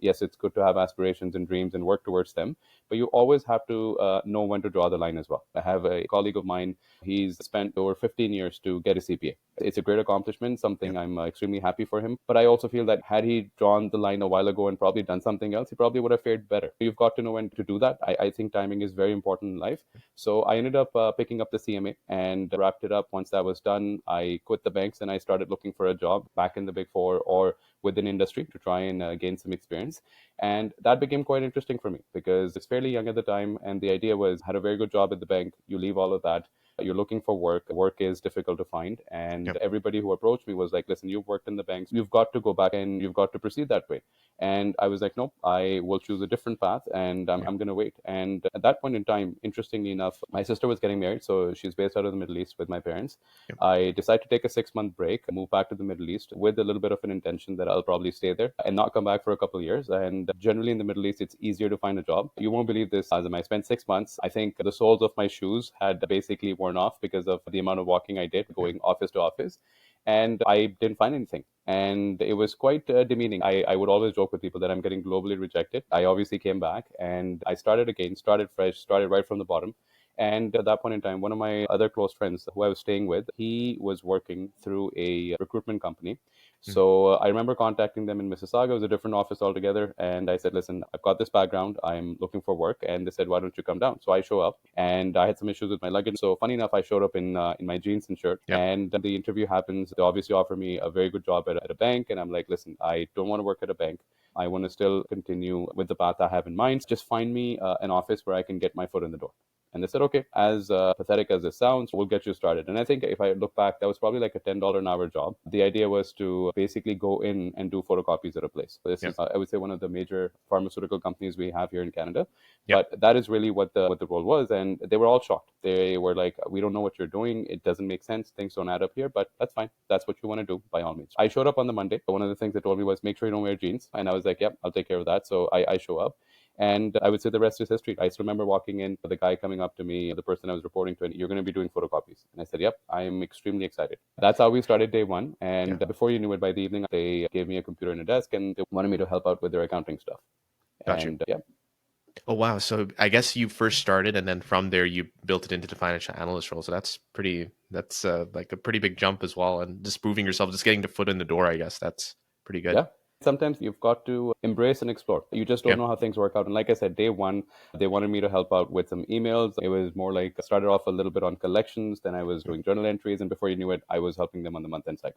Yes, it's good to have aspirations and dreams and work towards them, but you always have to know when to draw the line as well. I have a colleague of mine, he's spent over 15 years to get a CPA. It's a great accomplishment, Yeah. something I'm extremely happy for him. But I also feel that had he drawn the line a while ago and probably done something else, he probably would have fared better. You've got to know when to do that. I think timing is very important in life. So I ended up picking up the CMA and wrapped it up. Once that was done, I quit the banks and I started looking for a job back in the Big Four or within industry to try and gain some experience. And that became quite interesting for me because it's fairly young at the time. And the idea was, had a very good job at the bank. You leave all of that. You're looking for work. Work is difficult to find. And Yep. everybody who approached me was like, listen, you've worked in the banks. You've got to go back and you've got to proceed that way. And I was like, nope, I will choose a different path and Yeah. I'm going to wait. And at that point in time, interestingly enough, my sister was getting married. So she's based out of the Middle East with my parents. Yep. I decided to take a 6 month break, move back to the Middle East with a little bit of an intention that I'll probably stay there and not come back for a couple of years. And generally in the Middle East, it's easier to find a job. You won't believe this, Azam. I spent 6 months. I think the soles of my shoes had basically worn off because of the amount of walking I did Yeah. going office to office. And I didn't find anything. And it was quite demeaning. I would always joke with people that I'm getting globally rejected. I obviously came back and I started again, started fresh, started right from the bottom. And at that point in time, one of my other close friends who I was staying with, he was working through a recruitment company. Mhm. So I remember contacting them in Mississauga. It was a different office altogether. And I said, listen, I've got this background. I'm looking for work. And they said, why don't you come down? So I show up and I had some issues with my luggage. So funny enough, I showed up in my jeans and shirt. Yep. And the interview happens. They obviously offer me a very good job at a bank. And I'm like, listen, I don't want to work at a bank. I want to still continue with the path I have in mind. Just find me an office where I can get my foot in the door. And they said, okay, as pathetic as this sounds, we'll get you started. And I think if I look back, that was probably like a $10 an hour job. The idea was to basically go in and do photocopies at a place. So this Yep. is, I would say, one of the major pharmaceutical companies we have here in Canada. Yep. But that is really what the role was. And they were all shocked. They were like, we don't know what you're doing. It doesn't make sense. Things don't add up here, but that's fine. That's what you want to do by all means. I showed up on the Monday. One of the things they told me was make sure you don't wear jeans. And I was like, yep, I'll take care of that. So I show up. And I would say the rest is history. I still remember walking in, the guy coming up to me, the person I was reporting to, and you're going to be doing photocopies. And I said, yep, I'm extremely excited. That's how we started day one. Yeah. And before you knew it, by the evening, they gave me a computer and a desk and they wanted me to help out with their accounting stuff. Gotcha. And yeah. Oh wow. So I guess you first started and then from there you built it into the financial analyst role. So that's like a pretty big jump as well. And just proving yourself, just getting the foot in the door, I guess that's pretty good. Yeah. Sometimes you've got to embrace and explore. You just don't Yeah. know how things work out. And like I said, day one, they wanted me to help out with some emails. It was more like I started off a little bit on collections, then I was doing journal entries, and before you knew it, I was helping them on the month end cycle.